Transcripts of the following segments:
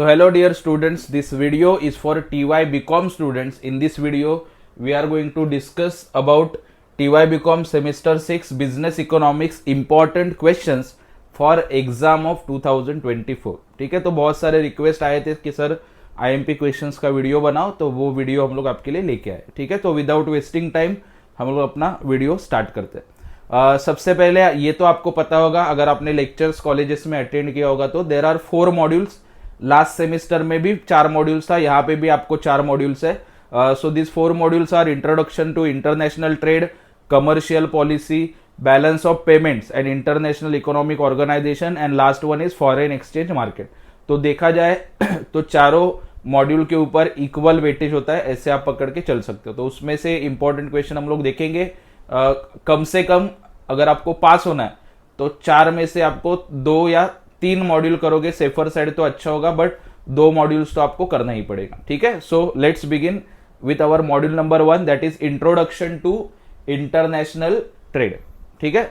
So hello dear students, this video is for TY BCom students. In this video, we are going to discuss about TY BCom semester 6 business economics important questions for exam of 2024. ठीक है, तो बहुत सारे request आए थे कि sir IMP questions का video बनाओ, तो वो वीडियो हम लोग आपके लिए लेके आए. ठीक है, तो विदाउट वेस्टिंग टाइम हम लोग अपना वीडियो स्टार्ट करते हैं. सबसे पहले ये तो आपको पता होगा, अगर आपने लेक्चर्स कॉलेजेस में अटेंड किया होगा तो there are 4 modules. Last semester में भी 4 मॉड्यूल्स था, यहाँ पे भी आपको 4 मॉड्यूल्स है. So this 4 modules are introduction to international trade, commercial policy, balance of payments and international economic organization, and last one is foreign exchange market. तो देखा जाए तो चारों मॉड्यूल के ऊपर इक्वल वेटेज होता है, ऐसे आप पकड़ के चल सकते हो. तो उसमें से इंपॉर्टेंट क्वेश्चन हम लोग देखेंगे. कम से कम अगर आपको पास होना है तो 4 में से आपको 2 या 3 मॉड्यूल करोगे, सेफर साइड तो अच्छा होगा, बट 2 मॉड्यूल्स तो आपको करना ही पड़ेगा. ठीक है, so let's begin with our module number 1, that is introduction to international trade. ठीक है,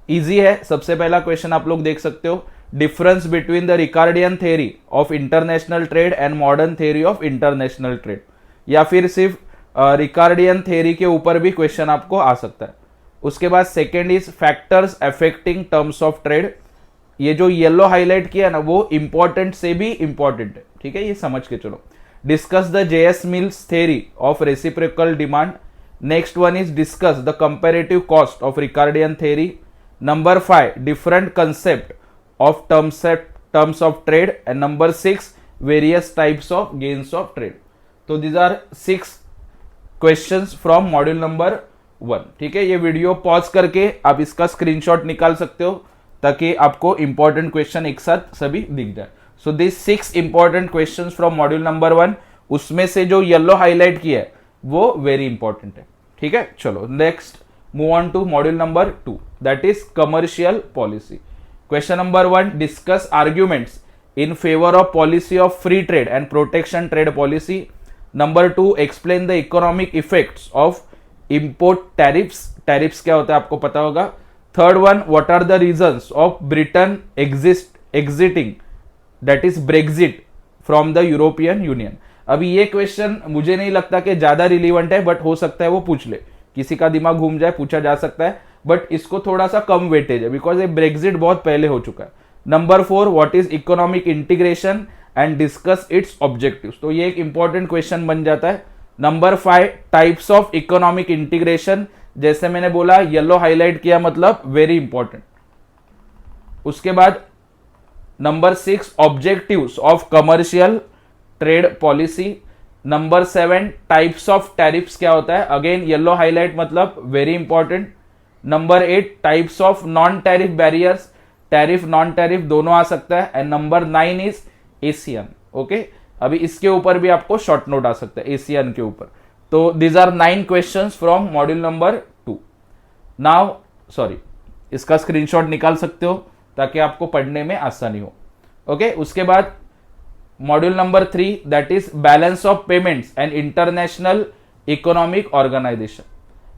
इजी है. सबसे पहला क्वेश्चन आप लोग देख सकते हो, difference between the Ricardian theory of international trade and modern theory of international trade. या फिर सिर्फ रिकार्डियन थ्योरी के ऊपर भी क्वेश्चन आपको आ सकता है. उसके बाद second is factors affecting terms of trade. ये जो येलो हाईलाइट किया ना, वो इंपॉर्टेंट से भी इंपॉर्टेंट है. ठीक है, ये समझ के चलो. Discuss the JS Mill's theory of reciprocal demand. Next one is discuss the comparative cost of Ricardian theory. Number 5 different concept of terms of trade. And number 6 various types of gains of trade. तो these are 6 questions from module number 1. ठीक है, ये video pause करके आप इसका screenshot निकाल सकते हो ताकि आपको इंपॉर्टेंट क्वेश्चन एक साथ सभी दिख जाए. So this 6 important questions from module number 1, उसमें से जो येलो हाईलाइट किया है वो वेरी इंपॉर्टेंट है. ठीक है, चलो next move on to module number 2, that is commercial policy. Question number 1, discuss arguments in favour of policy of free trade and protection trade policy. Number 2, explain the economic effects of import tariffs. Tariffs क्या होता है आपको पता होगा. Third one, what are the reasons of Britain exiting, that is Brexit from the European Union. अभी ये question मुझे नहीं लगता कि ज्यादा रिलीवेंट है, बट हो सकता है वो पूछ ले, किसी का दिमाग घूम जाए, पूछा जा सकता है, बट इसको थोड़ा सा कम वेटेज है बिकॉज ये ब्रेक्जिट बहुत पहले हो चुका है. Number 4, what is economic integration and discuss it's objectives. तो ये एक इंपॉर्टेंट क्वेश्चन बन जाता है. Number 5, types of economic integration. जैसे मैंने बोला, येलो हाईलाइट किया मतलब वेरी इंपॉर्टेंट. उसके बाद number 6, objectives of commercial trade policy. Number 7, types of tariffs क्या होता है, अगेन येलो हाईलाइट मतलब very important. Number 8, types of non tariff barriers. Tariff non tariff दोनों आ सकता है. And number 9 is Asian. Okay, अभी इसके ऊपर भी आपको शॉर्ट नोट आ सकता है, एशियन के ऊपर. तो these are 9 questions from module number 2. Now sorry, इसका स्क्रीनशॉट निकाल सकते हो ताकि आपको पढ़ने में आसानी हो. ओके, उसके बाद module number 3, that is balance of payments and international economic organization.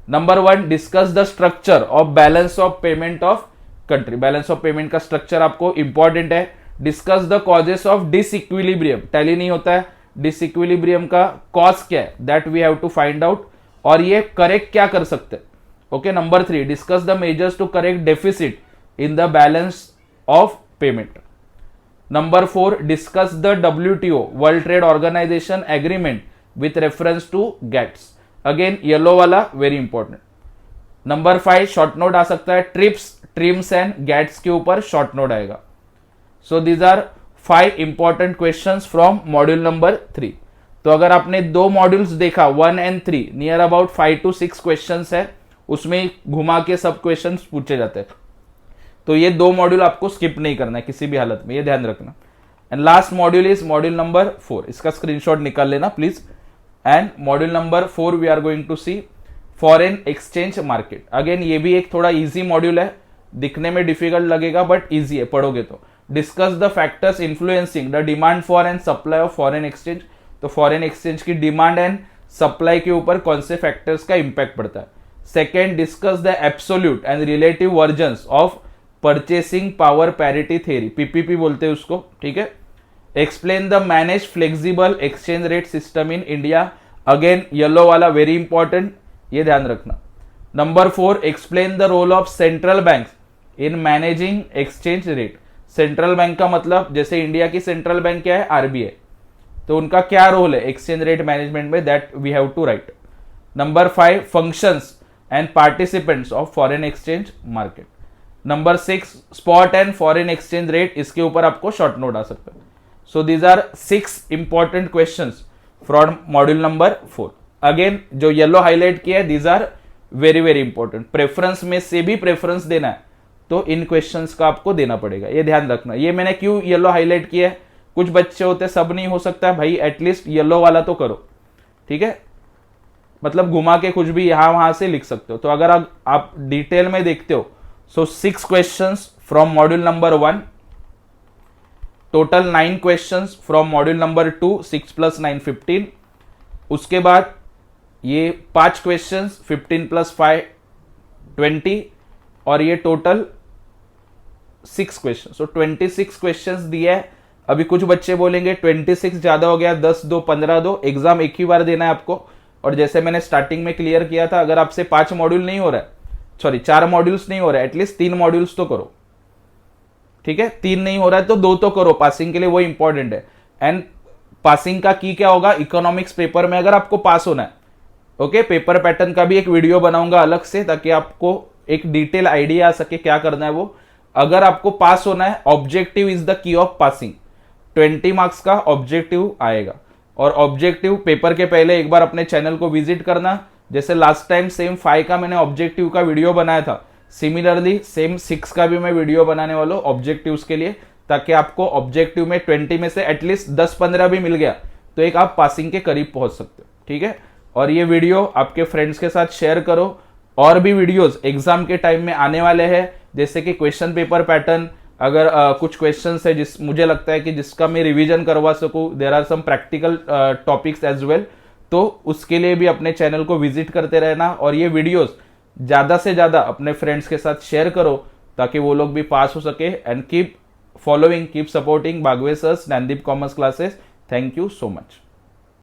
Number 1, discuss the structure of balance of payment of country. Balance of payment का स्ट्रक्चर आपको इंपॉर्टेंट है. Discuss the causes of disequilibrium. Tally नहीं होता है, disequilibrium का cause क्या है, that we have to find out, और ये करेक्ट क्या कर सकते हैं. Okay, number 3, discuss the measures to correct deficit in the balance of payment. Number 4, discuss the WTO world trade organization agreement with reference to GATS. Again yellow वाला very important. Number 5, short note आ सकता है, trips, TRIMS and gets के ऊपर short note आएगा. So these are 5 important questions from module number 3. तो अगर आपने 2 मॉड्यूल्स देखा 1 and 3, near about 5 to 6 questions है, उसमें घुमा के सब क्वेश्चंस पूछे जाते हैं. तो ये 2 मॉड्यूल आपको स्किप नहीं करना है किसी भी हालत में, ये ध्यान रखना. And last module is module number 4. इसका स्क्रीनशॉट निकाल लेना please. And module number 4 we are going to see foreign exchange market. Again ये भी एक थोड़ा इजी मॉड्यूल है, दिखने में डिफिकल्ट लगेगा बट इजी है पढ़ोगे तो. Discuss the factors influencing the demand for and supply of foreign exchange. तो फॉरेन एक्सचेंज की डिमांड एंड सप्लाई के ऊपर कौन से फैक्टर्स का इंपैक्ट पड़ता है. Second, discuss the absolute and relative versions of purchasing power parity theory, PPP बोलते हैं उसको. ठीक है, explain the manage flexible exchange rate system in India, again yellow वाला वेरी इंपॉर्टेंट, ये ध्यान रखना। Number 4, explain the role of central bank in managing exchange rate. Central bank का मतलब जैसे इंडिया की सेंट्रल बैंक क्या है, आरबीआई, तो उनका क्या रोल है एक्सचेंज रेट मैनेजमेंट में, that we have to write. Number 5, functions and participants of foreign exchange market. Number 6, spot and foreign exchange rate, इसके ऊपर आपको शॉर्ट नोट आ सकता है। So these are 6 important questions from module number 4। Again जो yellow highlight किया है, these are very very important. Preference में से भी प्रेफरेंस देना है तो इन क्वेश्चंस का आपको देना पड़ेगा, ये ध्यान रखना। ये मैंने क्यों येलो हाईलाइट किया है, कुछ बच्चे होते सब नहीं हो सकता भाई, एटलीस्ट येलो वाला तो करो, ठीक है। मतलब घुमा के कुछ भी यहां वहां से लिख सकते हो। तो अगर आप डिटेल में देखते हो, सो 6 questions from module number 1, total 9 questions from module number 2, 6 + 9 15। उसके बाद ये 5 क्वेश्चंस 15 + 5 20, और ये टोटल 6 क्वेश्चन, सो 26 क्वेश्चंस दिए है। अभी कुछ बच्चे बोलेंगे 26 ज्यादा हो गया, 10 दो 15 दो, एग्जाम एक ही बार देना है आपको। और जैसे मैंने स्टार्टिंग में क्लियर किया था, अगर आपसे 5 मॉड्यूल नहीं हो रहा है, सॉरी 4 मॉड्यूल्स नहीं हो रहा है, एटलीस्ट 3 मॉड्यूल्स तो करो, ठीक है। 3 नहीं हो रहा है तो 2 तो करो पासिंग के लिए, वो इंपॉर्टेंट है। एंड पासिंग का की क्या होगा, इकोनॉमिक्स पेपर में अगर आपको पास होना है, ओके, पेपर पैटर्न का भी एक वीडियो बनाऊंगा अलग से, ताकि आपको एक डिटेल आइडिया आ सके क्या करना है वो। अगर आपको पास होना है, objective is the key of passing, 20 marks का ऑब्जेक्टिव आएगा। और ऑब्जेक्टिव पेपर के पहले एक बार अपने चैनल को विजिट करना, जैसे लास्ट टाइम सेम 5 का मैंने ऑब्जेक्टिव का वीडियो बनाया था, सिमिलरली सेम 6 का भी मैं वीडियो बनाने वाला हूं ऑब्जेक्टिव्स के लिए, ताकि आपको ऑब्जेक्टिव में 20 में से एटलीस्ट 10-15 भी मिल गया तो एक आप पासिंग के करीब पहुंच सकते हो, ठीक है। और ये वीडियो आपके फ्रेंड्स के साथ शेयर करो। और भी वीडियोस एग्जाम के टाइम में आने वाले हैं, जैसे कि क्वेश्चन पेपर पैटर्न, अगर कुछ क्वेश्चंस है जिस मुझे लगता है कि जिसका मैं रिवीजन करवा सकूं, there are some practical topics as well, तो उसके लिए भी अपने चैनल को विजिट करते रहना। और ये वीडियोस ज्यादा से ज्यादा अपने फ्रेंड्स के साथ शेयर करो, ताकि वो लोग भी पास हो सके। And keep following, keep supporting बागवे सर्स, Gyandeep commerce classes. Thank you so much.